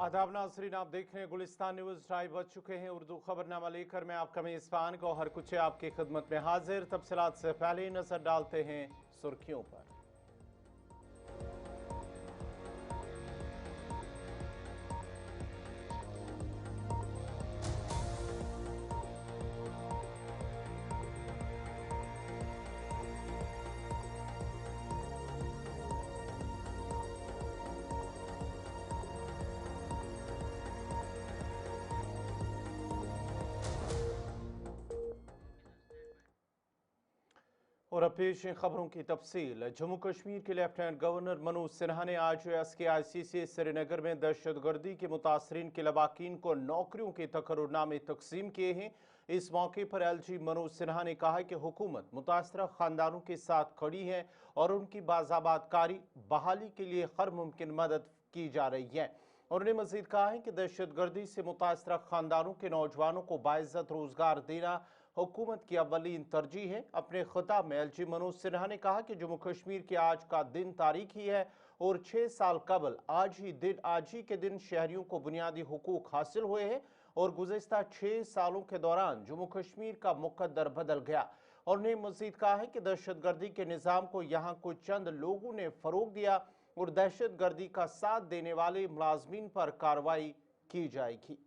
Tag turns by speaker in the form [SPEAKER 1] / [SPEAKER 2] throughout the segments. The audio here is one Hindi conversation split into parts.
[SPEAKER 1] आदाब नाज़रीन, आप देख रहे हैं गुलिस्तान न्यूज़। टाइम बज चुके हैं। उर्दू खबरनामा लेकर मैं आपका मेज़बान गौहर कुछ आपकी खिदमत में हाजिर। तफसीलात से पहले नजर डालते हैं सुर्खियों पर। और अब पेश हैं खबरों की तफसील। जम्मू कश्मीर के लेफ्टिनेंट गवर्नर मनोज सिन्हा ने आज SKICC श्रीनगर में दहशतगर्दी के मुतासरीन के लवाकीन को नौकरियों के तकर्रुरनामे तकसीम किए हैं। इस मौके पर LG मनोज सिन्हा ने कहा कि हुकूमत मुतासरा खानदानों के साथ खड़ी है और उनकी बाज़ाबातकारी बहाली के लिए हर मुमकिन मदद की जा रही है। उन्होंने मजीद कहा है कि दहशतगर्दी से मुतासरा खानदानों के नौजवानों को बाइज्जत रोजगार देना हुकूमत की अव्वलीन तरजीह है। अपने खिताब में LG मनोज सिन्हा ने कहा कि जम्मू कश्मीर के आज का दिन तारीखी है और 6 साल कबल आज ही के दिन शहरियों को बुनियादी हुकूक हासिल हुए हैं और गुज़िश्ता 6 सालों के दौरान जम्मू कश्मीर का मुकद्दर बदल गया। और उन्हें मजीद कहा है कि दहशतगर्दी के निज़ाम को यहाँ कुछ चंद लोगों ने फरोग दिया और दहशतगर्दी का साथ देने वाले मुलाजमीन पर कार्रवाई की जाएगी।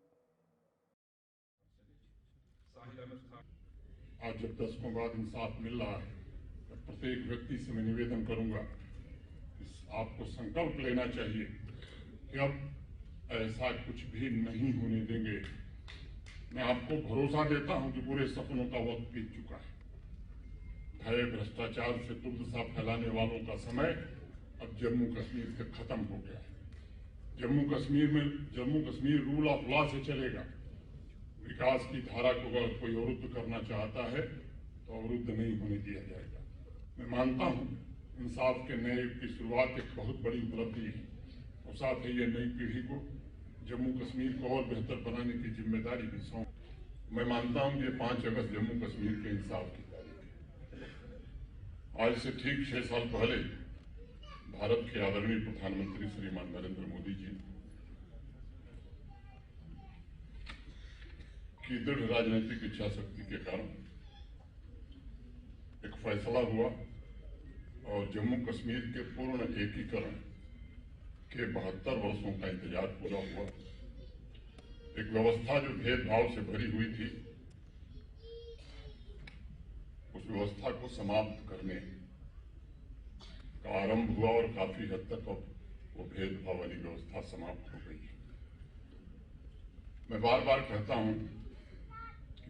[SPEAKER 2] आज जब दशकों बाद इंसाफ मिल रहा है, तो प्रत्येक व्यक्ति से मैं निवेदन करूंगा, आपको संकल्प लेना चाहिए कि अब ऐसा कुछ भी नहीं होने देंगे। मैं आपको भरोसा देता हूं कि पूरे सपनों का वक्त बीत चुका है। भय भ्रष्टाचार से दुर्दशा फैलाने वालों का समय अब जम्मू कश्मीर से खत्म हो गया है। Jammu Kashmir rule of law से चलेगा। विकास की धारा को अगर कोई अवरुद्ध करना चाहता है तो अवरुद्ध नहीं होने दिया जाएगा। मैं मानता हूं इंसाफ के नए युग की शुरुआत एक बहुत बड़ी उपलब्धि है और साथ ही ये नई पीढ़ी को जम्मू कश्मीर को और बेहतर बनाने की जिम्मेदारी भी सौंप। मैं मानता हूं कि 5 अगस्त जम्मू कश्मीर के इंसाफ की तारीख है। आज से ठीक 6 साल पहले भारत के आदरणीय प्रधानमंत्री श्रीमान नरेंद्र मोदी जी की दृढ़ राजनीतिक इच्छा शक्ति के कारण एक फैसला हुआ और जम्मू कश्मीर के पूर्ण एकीकरण के 72 वर्षों का इंतजार पूरा हुआ। एक व्यवस्था जो भेदभाव से भरी हुई थी, उस व्यवस्था को समाप्त करने का आरंभ हुआ और काफी हद तक अब वो भेदभाव वाली व्यवस्था समाप्त हो गई है। मैं बार बार कहता हूं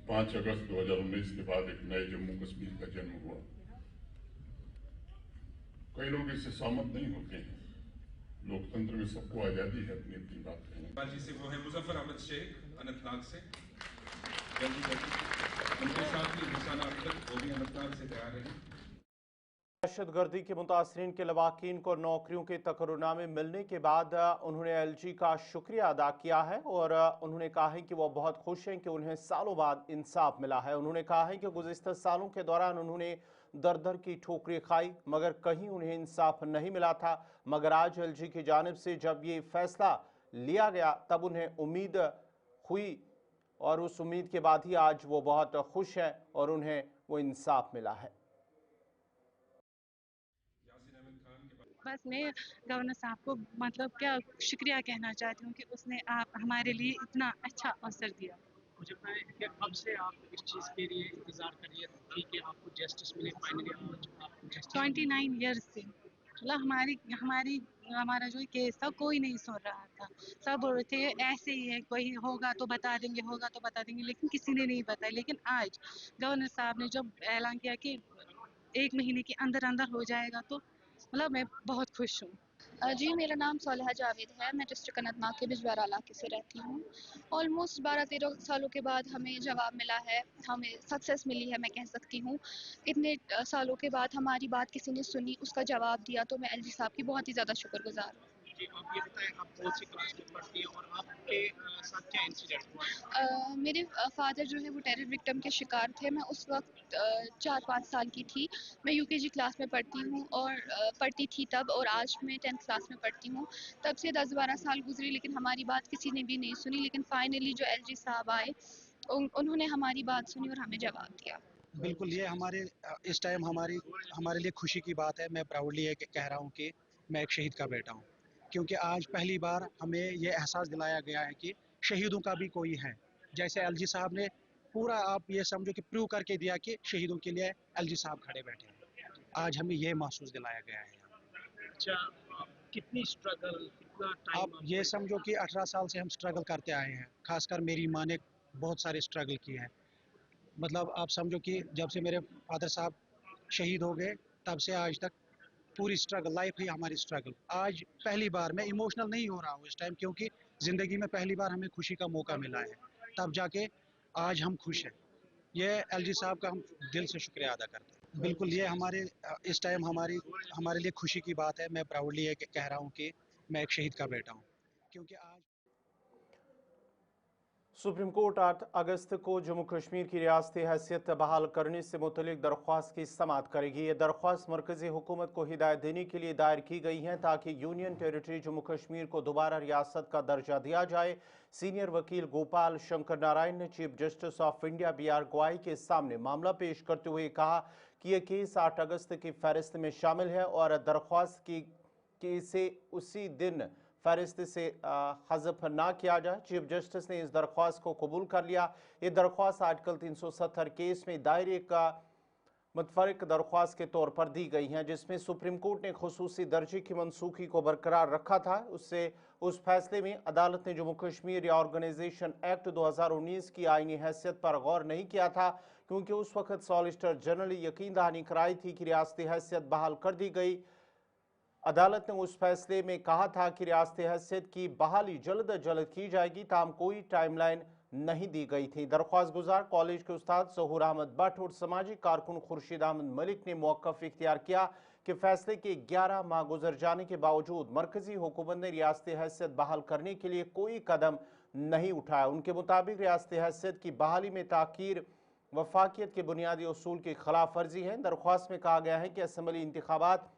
[SPEAKER 2] 5 अगस्त 2019 के बाद एक नए जम्मू कश्मीर का जन्म हुआ। कई लोग इससे सहमत नहीं होते हैं। लोकतंत्र में सबको आजादी है अपनी अपनी बात कहने की।
[SPEAKER 3] से वो है मुजफ्फर अहमद शेख अनंतनाग से, उनके साथ ही हुसैना अख्तर, वो भी अनंतनाग से तैयार है।
[SPEAKER 1] दहशतगर्दी के मुतासरीन के लवाकीन को नौकरियों के तकर्रुरनामे मिलने के बाद उन्होंने LG का शुक्रिया अदा किया है और उन्होंने कहा है कि वह बहुत खुश हैं कि उन्हें सालों बाद इंसाफ मिला है। उन्होंने कहा है कि गुज़िश्ता सालों के दौरान उन्होंने दर दर की ठोकरें खाई मगर कहीं उन्हें इंसाफ नहीं मिला था, मगर आज LG की जानिब से जब ये फैसला लिया गया तब उन्हें उम्मीद हुई और उस उम्मीद के बाद ही आज वो बहुत खुश हैं और उन्हें वो इंसाफ मिला है।
[SPEAKER 4] बस मैं गवर्नर साहब को मतलब क्या शुक्रिया कहना चाहती हूँ कि उसने आप हमारे लिए इतना अच्छा अवसर दिया।
[SPEAKER 5] मुझे बताएं कि कब से आप इस चीज़ के लिए इंतज़ार कर रही थी कि आपको जस्टिस मिले फाइनली आपको जस्टिस
[SPEAKER 4] 29 ईयर्स से मतलब हमारा जो केस था कोई नहीं सुन रहा था। सब बोल रहे थे ऐसे ही है, कोई होगा तो बता देंगे, लेकिन किसी ने नहीं बताया। लेकिन आज गवर्नर साहब ने जब ऐलान किया कि 1 महीने के अंदर अंदर हो जाएगा तो मतलब मैं बहुत खुश हूँ।
[SPEAKER 6] जी, मेरा नाम सालेहा जावेद है। मैं डिस्ट्रिक्ट अनंतनाग के बिजवारा इलाके से रहती हूँ। ऑलमोस्ट 12-13 सालों के बाद हमें जवाब मिला है, हमें सक्सेस मिली है मैं कह सकती हूँ। इतने सालों के बाद हमारी बात किसी ने सुनी, उसका जवाब दिया, तो मैं LG साहब की बहुत ही ज़्यादा शुक्रगुज़ार हूँ।
[SPEAKER 5] जी, आप ये बताएं आप कौन सी क्लास में पढ़ती हैं और आपके साथ क्या इंसिडेंट हुआ?
[SPEAKER 6] मेरे फादर जो है वो टेरर विक्टिम के शिकार थे। मैं उस वक्त 4-5 साल की थी। मैं यूकेजी क्लास में पढ़ती हूँ और पढ़ती थी तब, और आज मैं 10th क्लास में पढ़ती हूँ। तब से 10-12 साल गुजरे लेकिन हमारी बात किसी ने भी नहीं सुनी। लेकिन फाइनली जो एलजी साहब आए, उन्होंने हमारी बात सुनी और हमें जवाब दिया।
[SPEAKER 7] बिल्कुल, ये हमारे इस टाइम हमारे लिए खुशी की बात है। मैं प्राउडली ये कह रहा हूँ कि मैं एक शहीद का बेटा हूँ, क्योंकि आज पहली बार हमें ये एहसास दिलाया गया है कि शहीदों का भी कोई है। जैसे एलजी साहब ने पूरा, आप ये समझो कि प्रूव करके दिया कि शहीदों के लिए एलजी साहब खड़े बैठे हैं। आज हमें ये महसूस दिलाया गया है।
[SPEAKER 5] अच्छा, कितनी स्ट्रगल, कितना टाइम
[SPEAKER 7] आप ये समझो कि 18 साल से हम स्ट्रगल करते आए हैं। खासकर मेरी माँ ने बहुत सारे स्ट्रगल किए हैं। मतलब आप समझो कि जब से मेरे फादर साहब शहीद हो गए, तब से आज तक पूरी स्ट्रगल, लाइफ ही हमारी स्ट्रगल। आज पहली बार मैं इमोशनल नहीं हो रहा हूँ इस टाइम, क्योंकि ज़िंदगी में पहली बार हमें खुशी का मौका मिला है। तब जाके आज हम खुश हैं। ये एलजी साहब का हम दिल से शुक्रिया अदा करते हैं। बिल्कुल, ये इस टाइम हमारे लिए खुशी की बात है। मैं प्राउडली ये कह रहा हूँ कि मैं एक शहीद का बेटा हूँ, क्योंकि आज
[SPEAKER 1] सुप्रीम कोर्ट 8 अगस्त को जम्मू कश्मीर की रियासती हैसियत बहाल करने से मुतलिक दरख्वास्त की समाअत करेगी। ये दरख्वास्त मरकजी हुकूमत को हिदायत देने के लिए दायर की गई है ताकि यूनियन टेरिटरी जम्मू कश्मीर को दोबारा रियासत का दर्जा दिया जाए। सीनियर वकील गोपाल शंकर नारायण ने chief justice of India BR गवाई के सामने मामला पेश करते हुए कहा कि यह केस 8 अगस्त की फहरिस्त में शामिल है और दरख्वास्त की इसे उसी दिन फहरिस्त से हज़फ ना किया जाए। चीफ जस्टिस ने इस दरख्वास्त को कबूल कर लिया। ये दरख्वास्त आर्टिकल 370 केस में दायर एक मुतफरिक दरख्वास्त के तौर पर दी गई हैं, जिसमें सुप्रीम कोर्ट ने खुसूसी दर्जे की मनसूखी को बरकरार रखा था। उस फैसले में अदालत ने जम्मू कश्मीर रिऑर्गेनाइजेशन एक्ट 2019 की आईनी हैसियत पर गौर नहीं किया था, क्योंकि उस वक्त सॉलिसिटर जनरल यकीन दहानी कराई थी कि रियासती हैसियत बहाल कर दी गई। अदालत ने उस फैसले में कहा था कि रियासती हैसियत की बहाली जल्द अज जल्द की जाएगी, ताहम कोई टाइमलाइन नहीं दी गई थी। दरख्वास्त गुजार कॉलेज के उस्ताद ज़हूर अहमद भट्ट और समाजी कारकुन खुर्शीद अहमद मलिक ने मौक़िफ़ इख्तियार किया कि फैसले के 11 माह गुजर जाने के बावजूद मरकजी हुकूमत ने रियासती हैसियत बहाल करने के लिए कोई कदम नहीं उठाया। उनके मुताबिक रियासती हैसियत की बहाली में ताख़ीर वफाकियत के बुनियादी उसूल की खिलाफ वर्जी है। दरख्वास्त में कहा गया है कि असम्बली इंतखाबात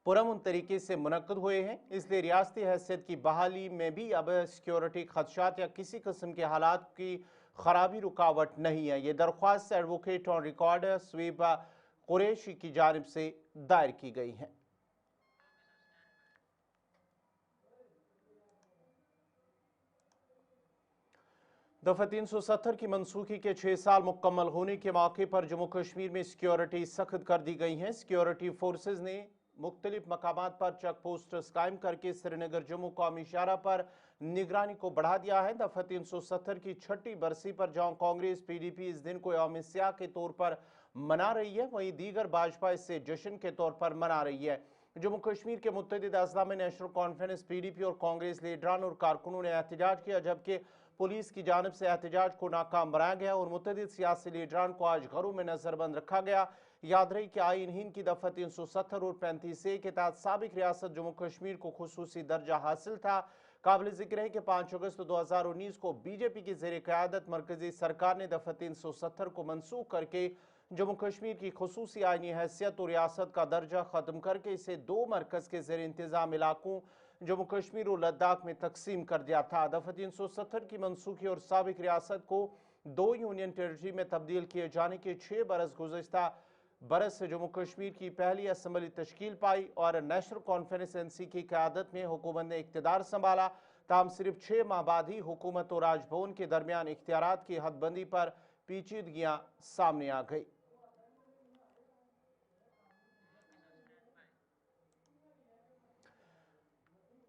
[SPEAKER 1] पुरअमन तरीके से मुनक्कद हुए हैं, इसलिए रियासती हैसियत की बहाली में भी अब सिक्योरिटी खदशात या किसी किस्म के हालात की खराबी रुकावट नहीं है। ये दरख्वास्त एडवोकेट ऑन रिकॉर्ड स्वीप कुरैशी की जानिब से दायर की गई है। दफा 370 की मनसूखी के 6 साल मुकम्मल होने के मौके पर जम्मू कश्मीर में सिक्योरिटी सख्त कर दी गई है। सिक्योरिटी फोर्सेज ने मुख्तलिफ मकामात पर चेक पोस्ट्स कायम करके श्रीनगर जम्मू कौमी इशारा पर निगरानी को बढ़ा दिया है। दफा 370 की 6ठी बरसी पर जहां कांग्रेस PDP इस दिन को यौम सियाह के तौर पर मना रही है, वहीं दीगर भाजपा इसे जश्न के तौर पर मना रही है। जम्मू कश्मीर के मुत्तहिद अजला में नेशनल कॉन्फ्रेंस PDP और कांग्रेस लीडरान और कारकुनों ने एहतजाज किया, जबकि पुलिस की जानिब से एहतजाज को नाकाम बनाया गया और मुत्तहिद सियासी लीडरान को आज घरों में नजरबंद रखा गया। याद रही कि आईन हिंद की दफा 370 और 35A के तहत साबिक रियासत जम्मू कश्मीर को खुसूसी दर्जा हासिल था। काबिल जिक्र है कि 5 अगस्त 2019 को BJP की ज़ेर क़यादत मरकजी सरकार ने दफा 370 को मनसूख करके जम्मू कश्मीर की खुसूसी आईनी हैसियत और रियासत का दर्जा ख़त्म करके इसे 2 मरकज़ के ज़ेर इंतज़ाम इलाकों जम्मू कश्मीर और लद्दाख में तकसीम कर दिया था। दफा 370 की मनसूखी और साबिक रियासत को 2 यूनियन टेरिटरी में तब्दील किए जाने के 6 बरस गुज़श्ता बरस से जम्मू कश्मीर की पहली असम्बली तश्कील पाई और नेशनल कॉन्फ्रेंस NC की क़यादत में हुकूमत ने इक़्तिदार संभाला। ताहम सिर्फ 6 माह बाद ही हुकूमत और राजभवन के दरमियान इख्तियारात की हदबंदी पर पेचीदगियां सामने आ गई।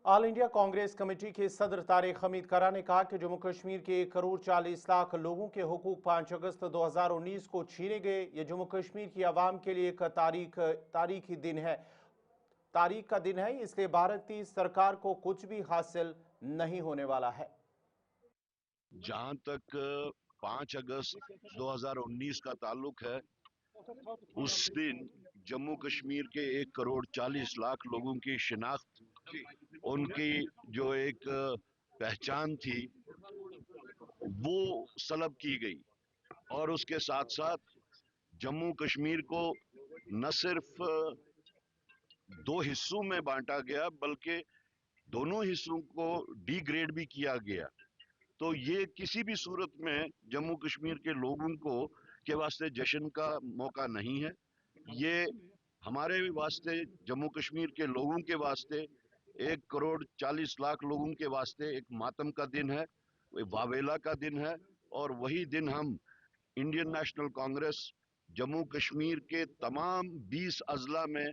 [SPEAKER 1] ऑल इंडिया कांग्रेस कमेटी के सदर तारिक हमीद करा ने कहा कि जम्मू कश्मीर के 1 करोड़ 40 लाख लोगों के हुकूक 5 अगस्त 2019 को छीने गए। ये जम्मू कश्मीर की आवाम के लिए एक तारीखी दिन है, तारीख का दिन है, इसलिए भारतीय सरकार को कुछ भी हासिल नहीं होने वाला है।
[SPEAKER 8] जहां तक 5 अगस्त 2019 का ताल्लुक है, उस दिन जम्मू कश्मीर के 1 करोड़ 40 लाख लोगों की शिनाख्त उनकी जो एक पहचान थी वो सलब की गई। और उसके साथ साथ जम्मू कश्मीर को न सिर्फ दो हिस्सों में बांटा गया बल्कि दोनों हिस्सों को डिग्रेड भी किया गया। तो ये किसी भी सूरत में जम्मू कश्मीर के लोगों को के वास्ते जश्न का मौका नहीं है। ये हमारे वास्ते, जम्मू कश्मीर के लोगों के वास्ते, 1 करोड़ 40 लाख लोगों के वास्ते एक मातम का दिन है, वावेला का दिन है। और वही दिन हम इंडियन नेशनल कांग्रेस जम्मू कश्मीर के तमाम 20 अजला में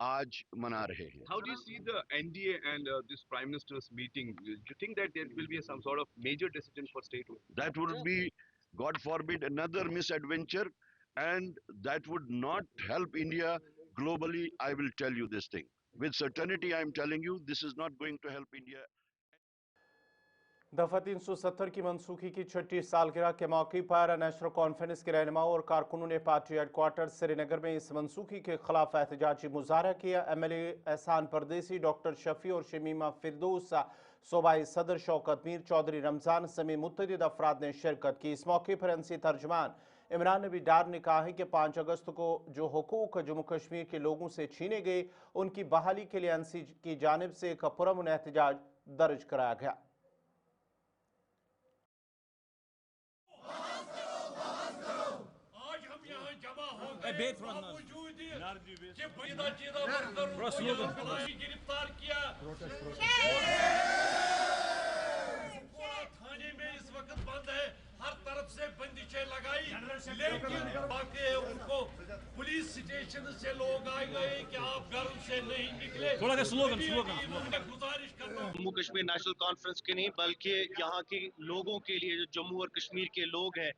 [SPEAKER 8] आज मना रहे हैं।
[SPEAKER 9] How do you see the NDA and this Prime Minister's meeting? Do you think that there will be some sort of major decision for statehood?
[SPEAKER 8] That would be, God forbid, another misadventure, and that would not help India globally. I will tell you this thing. With certainty, I am telling you, this is not going to help India.
[SPEAKER 1] दफा 370 की मनसूखी की 6ठी सालगिरह के मौके पर नेशनल कॉन्फ्रेंस के रहनुमाओं और कारकुनों ने पार्टी हेडक्वार्टर श्रीनगर में इस मनसूखी के खिलाफ एहतजाजी मुजाहरा किया। MLA एहसान परदेसी, डॉक्टर शफी और शमीमा फिरदौस, सूबाई सदर शौकत मीर चौधरी रमजान समेत मुतअद्दिद अफराद ने शिरकत की। इस मौके पर NC तर्जमान इमरान नबी डार ने कहा है कि 5 अगस्त को जो हुकूक जम्मू कश्मीर के लोगों से छीने गए उनकी बहाली के लिए NC की जानिब से एक पुरअमन एहतजाज दर्ज कराया गया।
[SPEAKER 10] गिरफ्तार किया थाने में इस वक्त बंद है, हर तरफ से बंदिशें लगाई, लेकिन बाकी उनको पुलिस स्टेशन से लोग आए गए कि आप घर से नहीं निकले। थोड़ा गुजारिश करता हूँ
[SPEAKER 11] जम्मू कश्मीर नेशनल कॉन्फ्रेंस के नहीं बल्कि यहाँ के लोगों के लिए, जो जम्मू और कश्मीर के लोग हैं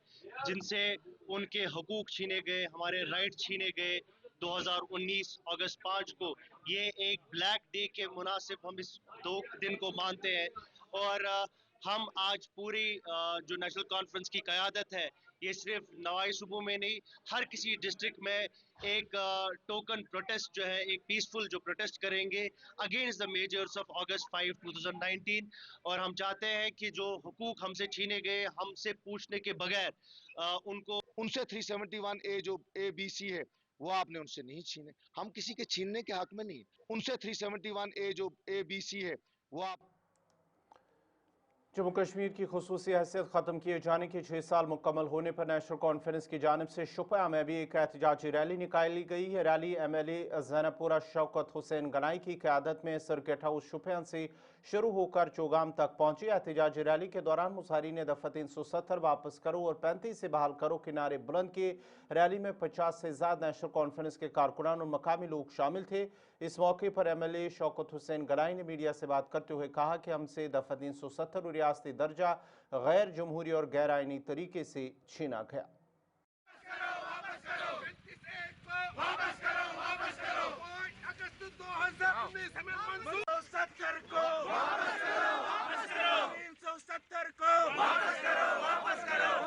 [SPEAKER 11] जिनसे उनके हकूक छीने गए, हमारे राइट छीने गए 2019 अगस्त 5 को, ये एक ब्लैक डे के मुनासिब हम इस 2 दिन को मानते हैं। और हम आज पूरी जो नेशनल कॉन्फ्रेंस की क़यादत है, ये सिर्फ नवाई सूबों में नहीं, हर किसी डिस्ट्रिक्ट में एक टोकन प्रोटेस्ट जो है, एक पीसफुल जो प्रोटेस्ट करेंगे अगेंस्ट द मेजर्स ऑफ अगस्त 5 2019। और हम चाहते हैं कि जो हुकूक हमसे छीने गए, हमसे पूछने के बगैर
[SPEAKER 12] उनसे 371A जो ABC है वो आपने उनसे नहीं छीने, हम किसी के छीनने के हक में नहीं। उनसे 371A जो ABC है वो आप।
[SPEAKER 1] जम्मू कश्मीर की खुसूसी हैसियत ख़त्म किए जाने के 6 साल मुकम्मल होने पर नेशनल कॉन्फ्रेंस की जानिब से शुपया में भी एक एहतजाजी रैली निकाली गई है। रैली MLA ज़ैनबपुरा शौकत हुसैन गनाई की क़यादत में सर्किट हाउस शुपया से शुरू होकर चौगाम तक पहुंची। एहतजाजी रैली के दौरान मुजाहिरीन ने दफ़ा 370 वापस करो और 35 से बहाल करो के नारे बुलंद किए। रैली में 50 से ज़्यादा नेशनल कॉन्फ्रेंस के कारकुनान और मकामी लोग शामिल थे। इस मौके पर MLA शौकत हुसैन गनाई ने मीडिया से बात करते हुए कहा कि हमसे दफ़ा 370 और रियासती दर्जा गैर जमहूरी और गैर आइनी तरीके से छीना गया।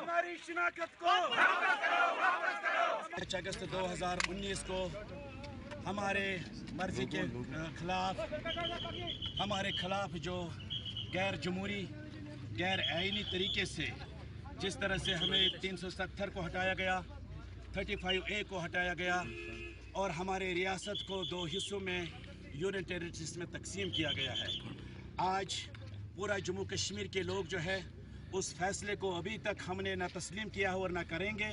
[SPEAKER 13] हमारी शिनाख्त को 5 अगस्त 2019 को हमारे मर्जी के खिलाफ जो गैर जमहूरी गैर आइनी तरीके से जिस तरह से हमें 370 को हटाया गया, 35A को हटाया गया और हमारे रियासत को 2 हिस्सों में यूनियन टेरिटरीज में तकसीम किया गया है। आज पूरा जम्मू कश्मीर के लोग जो है उस फैसले को अभी तक हमने ना तस्लीम किया और ना करेंगे।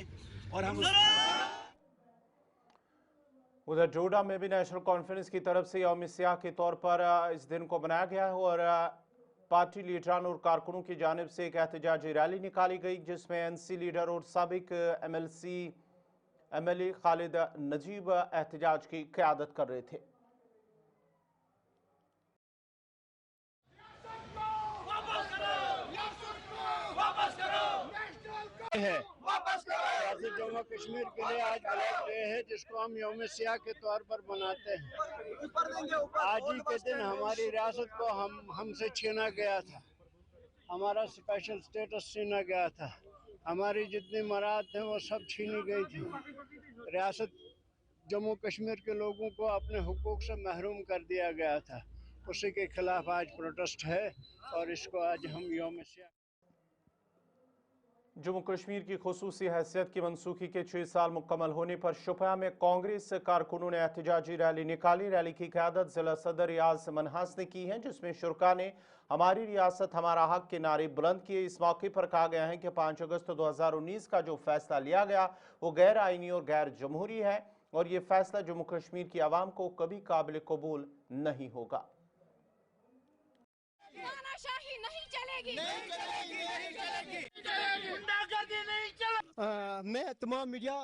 [SPEAKER 13] और हम
[SPEAKER 1] उधर डोडा में भी नेशनल कॉन्फ्रेंस की तरफ से यौम सियाह के तौर पर इस दिन को मनाया गया है और पार्टी लीडरान और कारकुनों की जानिब से एक एहतजाजी रैली निकाली गई जिसमें NC लीडर और साबिक MLA खालिद नजीब एहतजाज की क़यादत कर रहे थे।
[SPEAKER 14] जम्मू कश्मीर के लिए आज ब्लैक डे है जिसको हम यौम सियाह के तौर पर मनाते हैं। आज ही के दिन हमारी रियासत को हमसे छीना गया था, हमारा स्पेशल स्टेटस छीना गया था, हमारी जितनी मराद थे वो सब छीनी गई थी। रियासत जम्मू कश्मीर के लोगों को अपने हुकूक से महरूम कर दिया गया था। उसी के खिलाफ आज प्रोटेस्ट है और इसको आज हम यौम सियाह।
[SPEAKER 1] जम्मू कश्मीर की खुसूसी हैसियत की मनसूखी के 6 साल मुकम्मल होने पर शोपियां में कांग्रेस कारकुनों ने एहतजाजी रैली निकाली। रैली की क़यादत जिला सदर रियाज मनहास ने की है, जिसमें शुरका ने हमारी रियासत हमारा हक के नारे बुलंद किए। इस मौके पर कहा गया है कि 5 अगस्त 2019 का जो फैसला लिया गया वो गैर आईनी और गैर जमहूरी है और ये फैसला जम्मू कश्मीर की आवाम को कभी काबिल कबूल नहीं होगा।
[SPEAKER 15] मैं तमाम मीडिया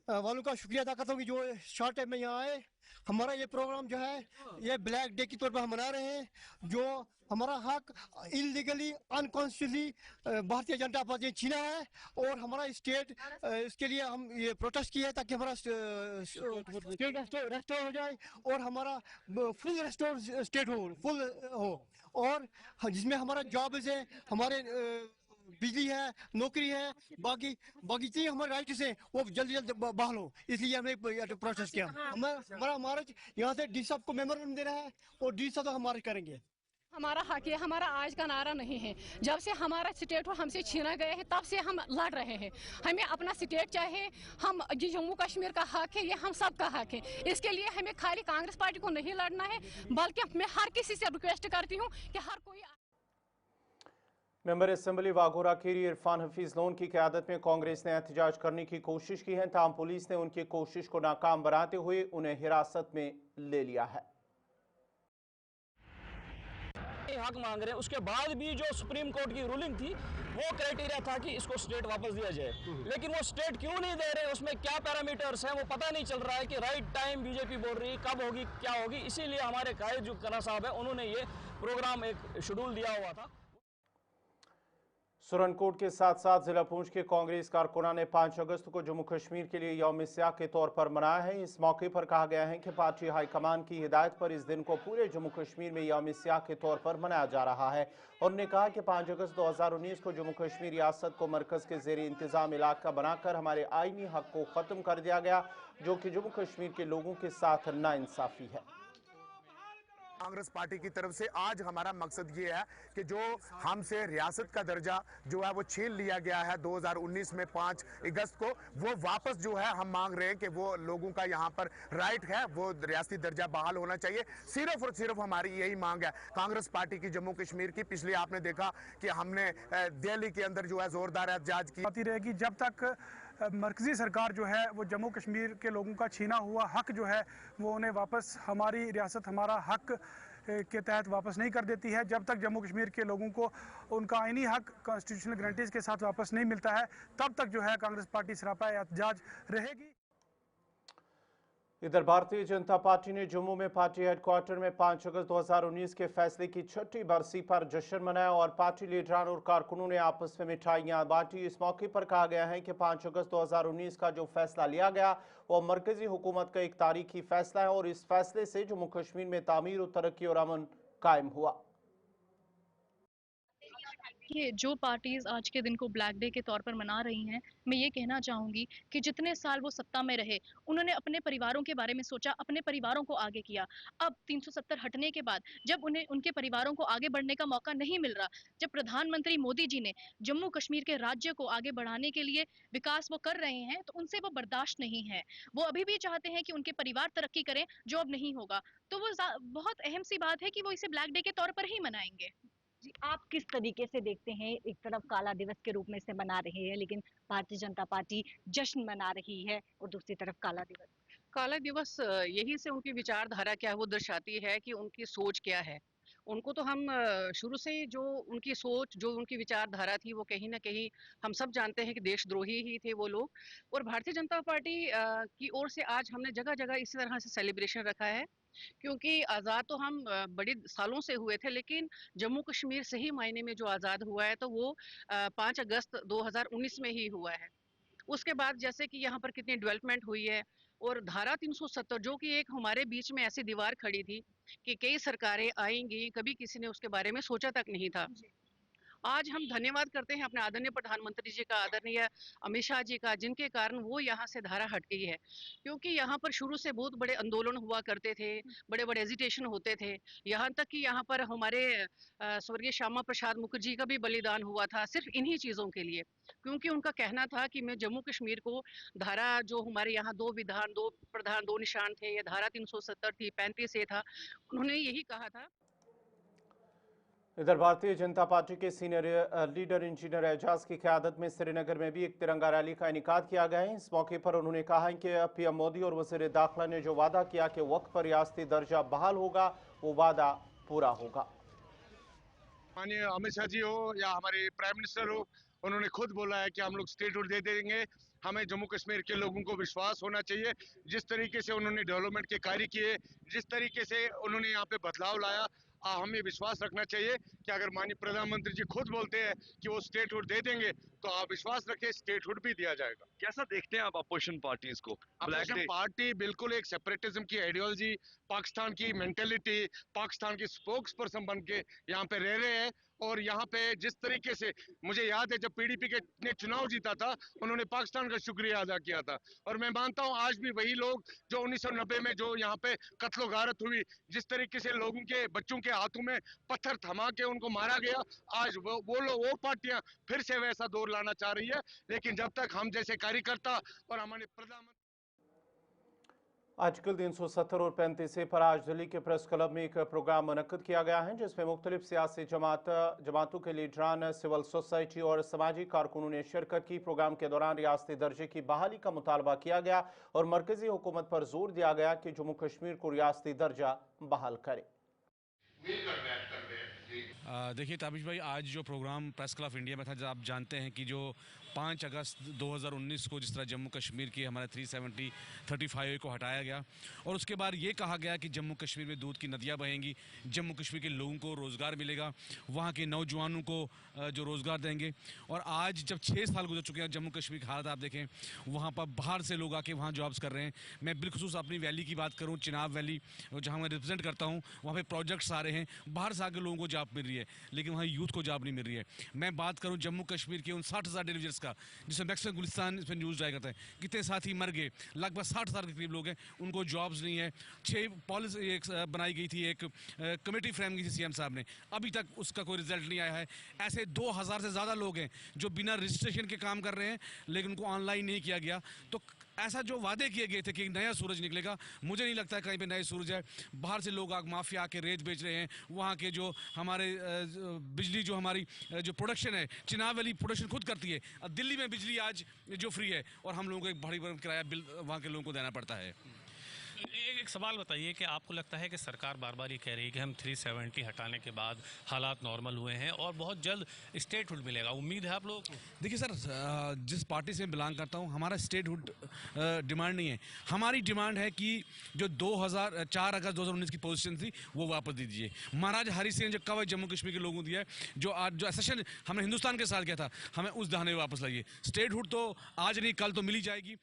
[SPEAKER 15] वालों का शुक्रिया अदा करता हूँ कि जो शॉर्ट टाइम में यहाँ आए। हमारा ये प्रोग्राम जो है ये ब्लैक डे के तौर पर हम मना रहे हैं। जो हमारा हक illegally unconstitutionally Bharatiya Janata party ने छीना है और हमारा स्टेट इसके लिए हम ये प्रोटेस्ट किया है ताकि हमारा स्टेट रेस्टोर हो जाए और हमारा फुल रेस्टोर स्टेट हो, फुल हो, और जिसमें हमारा जॉब्स है, हमारे बिजली है, नौकरी है, बाकी जितनी हमारे राइट्स हैं वो जल्दी जल्दी बहाल हो। इसलिए हमने प्रोटेस्ट किया। हमारा मार्च यहाँ से डी साहब को मेमोरेंडम देना है और डी साहब हम मार्च करेंगे।
[SPEAKER 16] हमारा हक है, हमारा आज का नारा नहीं है। जब से हमारा स्टेट हमसे छीना गया है तब से हम लड़ रहे हैं। हमें अपना स्टेट चाहिए। हम जम्मू कश्मीर का हक है, ये हम सब का हक है। इसके लिए हमें खाली कांग्रेस पार्टी को नहीं लड़ना है, बल्कि मैं हर किसी से रिक्वेस्ट करती हूँ कि हर कोई।
[SPEAKER 1] Member assembly Waghora Kheri Irfan Hafeez loan की क़यादत में कांग्रेस ने एहतजाज करने की कोशिश की है, ताहम पुलिस ने उनकी कोशिश को नाकाम बनाते हुए उन्हें हिरासत में ले लिया है।
[SPEAKER 17] हक मांग रहे हैं, उसके बाद भी जो सुप्रीम कोर्ट की रूलिंग थी वो क्राइटेरिया था कि इसको स्टेट वापस दिया जाए, लेकिन वो स्टेट क्यों नहीं दे रहे, उसमें क्या पैरामीटर्स हैं वो पता नहीं चल रहा है कि राइट टाइम बीजेपी बोल रही है, कब होगी क्या होगी। इसीलिए हमारे कायद जो कना साहब है उन्होंने ये प्रोग्राम एक शेड्यूल दिया हुआ था।
[SPEAKER 1] सुरनकोट के साथ साथ जिला पूंछ के कांग्रेस कारकुनान ने 5 अगस्त को जम्मू कश्मीर के लिए यौम सियाह के तौर पर मनाया है। इस मौके पर कहा गया है कि पार्टी हाईकमान की हिदायत पर इस दिन को पूरे जम्मू कश्मीर में यौम सियाह के तौर पर मनाया जा रहा है। उन्होंने कहा कि 5 अगस्त 2019 को जम्मू कश्मीर रियासत को मरकज के ज़ेरे इंतजाम इलाका बनाकर हमारे आईनी हक को ख़त्म कर दिया गया, जो कि जम्मू कश्मीर के लोगों के साथ नाइंसाफ़ी है।
[SPEAKER 18] कांग्रेस पार्टी की तरफ से आज हमारा मकसद ये है कि जो हमसे रियासत का दर्जा जो है वो छीन लिया गया है 2019 में 5 अगस्त को, वो वापस जो है हम मांग रहे हैं कि वो लोगों का यहाँ पर राइट है, वो रियासती दर्जा बहाल होना चाहिए। सिर्फ और सिर्फ हमारी यही मांग है कांग्रेस पार्टी की जम्मू कश्मीर की। पिछले आपने देखा कि हमने दिल्ली के अंदर जो है जोरदार एहतजाज की
[SPEAKER 19] रहेगी जब तक मरकजी सरकार जो है वो जम्मू कश्मीर के लोगों का छीना हुआ हक जो है वो उन्हें वापस हमारी रियासत हमारा हक के तहत वापस नहीं कर देती है। जब तक जम्मू कश्मीर के लोगों को उनका आईनी हक कॉन्स्टिट्यूशनल गारंटीज के साथ वापस नहीं मिलता है, तब तक जो है कांग्रेस पार्टी सरापा एहतजाज रहेगी।
[SPEAKER 1] इधर भारतीय जनता पार्टी ने जम्मू में पार्टी हेडक्वार्टर में 5 अगस्त 2019 के फैसले की 6वीं बरसी पर जश्न मनाया और पार्टी लीडरान और कारकुनों ने आपस में मिठाइयां बांटी। इस मौके पर कहा गया है कि 5 अगस्त 2019 का जो फैसला लिया गया वो मरकजी हुकूमत का एक तारीखी फैसला है और इस फैसले से जम्मू कश्मीर में तामीर और तरक्की और अमन कायम हुआ।
[SPEAKER 20] ये जो पार्टीज आज के दिन को ब्लैक डे के तौर पर मना रही हैं, मैं ये कहना चाहूँगी कि जितने साल वो सत्ता में रहे उन्होंने अपने परिवारों के बारे में सोचा, अपने परिवारों को आगे किया। अब 370 हटने के बाद जब उन्हें उनके परिवारों को आगे बढ़ने का मौका नहीं मिल रहा, जब प्रधानमंत्री मोदी जी ने जम्मू कश्मीर के राज्य को आगे बढ़ाने के लिए विकास वो कर रहे हैं, तो उनसे वो बर्दाश्त नहीं है। वो अभी भी चाहते हैं कि उनके परिवार तरक्की करें, जो अब नहीं होगा। तो वो बहुत अहम सी बात है कि वो इसे ब्लैक डे के तौर पर ही मनाएंगे।
[SPEAKER 21] जी, आप किस तरीके से देखते हैं? एक तरफ काला दिवस के रूप में इसे मना रहे हैं, लेकिन भारतीय जनता पार्टी जश्न मना रही है, और दूसरी तरफ काला दिवस
[SPEAKER 22] यही से उनकी विचारधारा क्या है वो दर्शाती है कि उनकी सोच क्या है। उनको तो हम शुरू से ही जो उनकी सोच, जो उनकी विचारधारा थी, वो कहीं ना कहीं हम सब जानते हैं कि देशद्रोही ही थे वो लोग। और भारतीय जनता पार्टी की ओर से आज हमने जगह जगह इसी तरह से सेलिब्रेशन रखा है, क्योंकि आज़ाद तो हम बड़ी सालों से हुए थे, लेकिन जम्मू कश्मीर सही मायने में जो आज़ाद हुआ है तो वो 5 अगस्त 2019 में ही हुआ है। उसके बाद जैसे कि यहाँ पर कितनी डेवलपमेंट हुई है, और धारा 370 जो कि एक हमारे बीच में ऐसी दीवार खड़ी थी कि कई सरकारें आएंगी, कभी किसी ने उसके बारे में सोचा तक नहीं था। आज हम धन्यवाद करते हैं अपने आदरणीय प्रधानमंत्री जी का, आदरणीय अमित शाह जी का, जिनके कारण वो यहाँ से धारा हट गई है। क्योंकि यहाँ पर शुरू से बहुत बड़े आंदोलन हुआ करते थे, बड़े बड़े एजिटेशन होते थे, यहाँ तक कि यहाँ पर हमारे स्वर्गीय श्यामा प्रसाद मुखर्जी का भी बलिदान हुआ था सिर्फ इन्हीं चीज़ों के लिए। क्योंकि उनका कहना था कि मैं जम्मू कश्मीर को धारा जो हमारे यहाँ 2 विधान 2 प्रधान 2 निशान थे, या धारा 370 थी, 35 ए था, उन्होंने यही कहा था।
[SPEAKER 1] इधर भारतीय जनता पार्टी के सीनियर लीडर इंजीनियर एजाज की क़यादत में श्रीनगर में भी एक तिरंगा रैली का इनेकाद किया गया है। इस मौके पर उन्होंने कहा कि पीएम मोदी और वज़ीर दाखिला ने जो वादा किया कि वक्त पर रियासती दर्जा बहाल होगा, वो वादा पूरा होगा।
[SPEAKER 18] माननीय अमित शाह जी हो या हमारे प्राइम मिनिस्टर हो, उन्होंने खुद बोला है कि हम लोग स्टेटहुड दे देंगे। हमें जम्मू कश्मीर के लोगों को विश्वास होना चाहिए। जिस तरीके से उन्होंने डेवलपमेंट के कार्य किए, जिस तरीके से उन्होंने यहाँ पे बदलाव लाया, हमें विश्वास रखना चाहिए कि अगर माननीय प्रधानमंत्री जी खुद बोलते हैं कि वो स्टेटहुड दे देंगे, तो आप विश्वास रखें, स्टेटहुड भी दिया जाएगा।
[SPEAKER 9] कैसा देखते हैं आप अपोजिशन पार्टीज को?
[SPEAKER 18] अपोजिशन पार्टी बिल्कुल एक सेपरेटिज्म की आइडियोलॉजी, पाकिस्तान की मेंटेलिटी, पाकिस्तान की स्पोक्स पर्सन बन के यहाँ पे रह रहे हैं। और यहाँ पे जिस तरीके से मुझे याद है जब पीडीपी के ने चुनाव जीता था, उन्होंने पाकिस्तान का शुक्रिया अदा किया था। और मैं मानता हूँ आज भी वही लोग जो 1990 में जो यहाँ पे कत्लो गारत हुई, जिस तरीके से लोगों के बच्चों के हाथों में पत्थर थमा के उनको मारा गया, आज वो पार्टियां फिर से वैसा दौर लाना चाह रही है। लेकिन जब तक हम जैसे कार्यकर्ता और हमारे प्रधानमंत्री
[SPEAKER 1] आर्टिकल 370 और 35 पर आज दिल्ली के प्रेस क्लब में एक प्रोग्राम मुनक्किद किया गया है, जिसमें मुख्तलिफ सियासी जमातों के लीडरान, सिविल सोसाइटी और समाजी कारकुनों ने शिरकत की। प्रोग्राम के दौरान रियासती दर्जे की बहाली का मुतालबा किया गया और मरकजी हुकूमत पर जोर दिया गया कि जम्मू कश्मीर को रियासती दर्जा बहाल करे।
[SPEAKER 2] देखिए ताबिश भाई, आज जो programme press club of India में था, जब आप जानते हैं कि जो 5 अगस्त 2019 को जिस तरह जम्मू कश्मीर के हमारे 370 35A को हटाया गया और उसके बाद ये कहा गया कि जम्मू कश्मीर में दूध की नदियाँ बहेंगी, जम्मू कश्मीर के लोगों को रोज़गार मिलेगा, वहाँ के नौजवानों को जो रोज़गार देंगे। और आज जब 6 साल गुजर चुके हैं, जम्मू कश्मीर की हालत आप देखें, वहाँ पर बाहर से लोग आके वहाँ जॉब्स कर रहे हैं। मैं बिलखुसूस अपनी वैली की बात करूँ, चिनाब वैली जहाँ मैं रिप्रेजेंट करता हूँ, वहाँ पर प्रोजेक्ट्स आ रहे हैं, बाहर से आके लोगों को जॉब मिल रही है, लेकिन वहाँ यूथ को जॉब नहीं मिल रही है। मैं बात करूँ जम्मू कश्मीर के उन 60,000 डिलीवरीज का, जिसमें मैक्सिमम गुलिस्तान इसमें न्यूज़ जाया करता है, कितने साथी मर गए, लगभग 60,000 के करीब लोग हैं, उनको जॉब्स नहीं है। 6 पॉलिसी बनाई गई थी, एक कमेटी फ्रेम की थी सीएम साहब ने, अभी तक उसका कोई रिजल्ट नहीं आया है। ऐसे 2,000 से ज़्यादा लोग हैं जो बिना रजिस्ट्रेशन के काम कर रहे हैं, लेकिन उनको ऑनलाइन नहीं किया गया। तो ऐसा जो वादे किए गए थे कि एक नया सूरज निकलेगा, मुझे नहीं लगता कहीं पे नया सूरज है। बाहर से लोग माफिया आके रेत बेच रहे हैं, वहाँ के जो हमारे बिजली जो हमारी जो प्रोडक्शन है, चिनाब वैली प्रोडक्शन खुद करती है, दिल्ली में बिजली आज जो फ्री है और हम लोगों को एक भारी किराया बिल वहाँ के लोगों को देना पड़ता है।
[SPEAKER 3] एक सवाल बताइए कि आपको लगता है कि सरकार बार बार ये कह रही है कि हम 370 हटाने के बाद हालात नॉर्मल हुए हैं और बहुत जल्द स्टेटहुड मिलेगा, उम्मीद है आप लोग?
[SPEAKER 2] देखिए सर, जिस पार्टी से मैं बिलोंग करता हूँ, हमारा स्टेटहुड डिमांड नहीं है। हमारी डिमांड है कि जो 4 अगस्त 2019 की पोजीशन थी वो वापस दीजिए। महाराजा हरि सिंह जो कवच जम्मू कश्मीर के लोगों को दिया है, जो आज जो एसेशन हमने हिंदुस्तान के साथ किया था, हमें उस दहाने वापस लाइए। स्टेटहुड तो आज नहीं कल तो मिल ही जाएगी।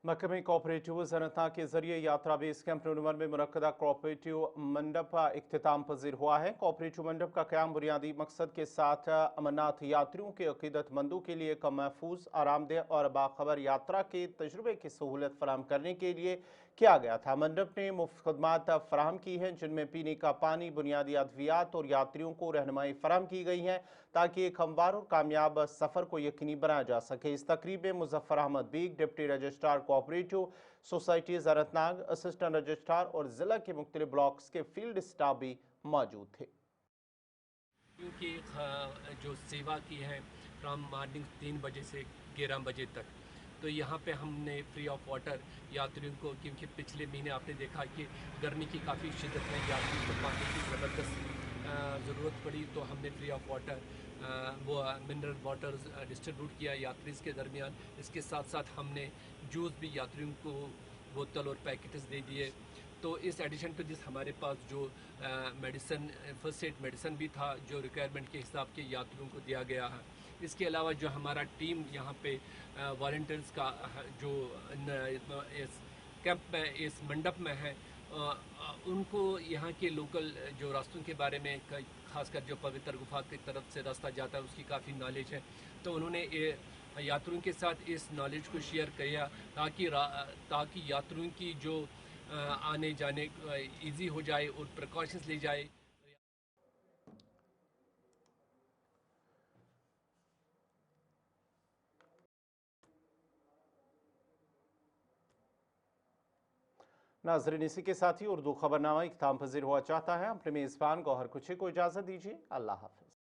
[SPEAKER 1] महकमे कोऑपरेटिव अनंतनाग के जरिए यात्रा बेस कैंप नूनमर में मुनक्कदा कोऑपरेटिव मंडप इख्तिताम पजीर हुआ है। कोऑपरेटिव मंडप का क़याम बुनियादी मकसद के साथ अमरनाथ यात्रियों के अकीदतमंदों के लिए एक महफूज, आरामदेह और बाखबर यात्रा के तजुर्बे की सहूलत फराहम करने के लिए किया गया था। मंडप ने मुफ्त खदमात फराहम की हैं, जिनमें पीने का पानी, बुनियादी अद्वियात और यात्रियों को रहनुमाई फराहम की गई है, ताकि एक हमवार और कामयाब सफ़र को यकीनी बनाया जा सके। इस तकरीब में मुजफ्फर अहमद बीग, deputy registrar cooperative societies Anantnag, assistant registrar और ज़िला के मुख्तलिफ ब्लॉक्स के फील्ड स्टाफ भी मौजूद थे।
[SPEAKER 23] क्योंकि जो सेवा की है फ्राम मॉर्निंग 3 बजे से 11 बजे तक, तो यहाँ पे हमने फ्री ऑफ वाटर यात्रियों को, क्योंकि पिछले महीने आपने देखा कि गर्मी की काफ़ी शिद्दत में यात्रियों को पानी की ज़बरदस्त ज़रूरत पड़ी, तो हमने फ्री ऑफ वाटर वो मिनरल वाटर्स डिस्ट्रीब्यूट किया यात्रीज़ के दरमियान। इसके साथ साथ हमने जूस भी यात्रियों को बोतल और पैकेट्स दे दिए। तो इस एडिशन पे जिस हमारे पास जो मेडिसन, फर्स्ट एड मेडिसन भी था, जो रिक्वायरमेंट के हिसाब के यात्रियों को दिया गया है। इसके अलावा जो हमारा टीम यहाँ पे वॉलंटियर्स का जो इस कैंप में, इस मंडप में है, उनको यहाँ के लोकल जो रास्तों के बारे में, खासकर जो पवित्र गुफा की तरफ से रास्ता जाता है उसकी काफ़ी नॉलेज है। तो उन्होंने यात्रियों के साथ इस नॉलेज को शेयर किया ताकि यात्रियों की जो आने जाने इजी हो जाए और प्रिकॉशंस ली जाए।
[SPEAKER 1] नाज़रीन, इसी के साथ ही उर्दू खबरनामा इख्ताम पज़ीर हुआ चाहता है। अपने मेज़बान गौहर कुछे को इजाज़त दीजिए। अल्लाह हाफ़िज़।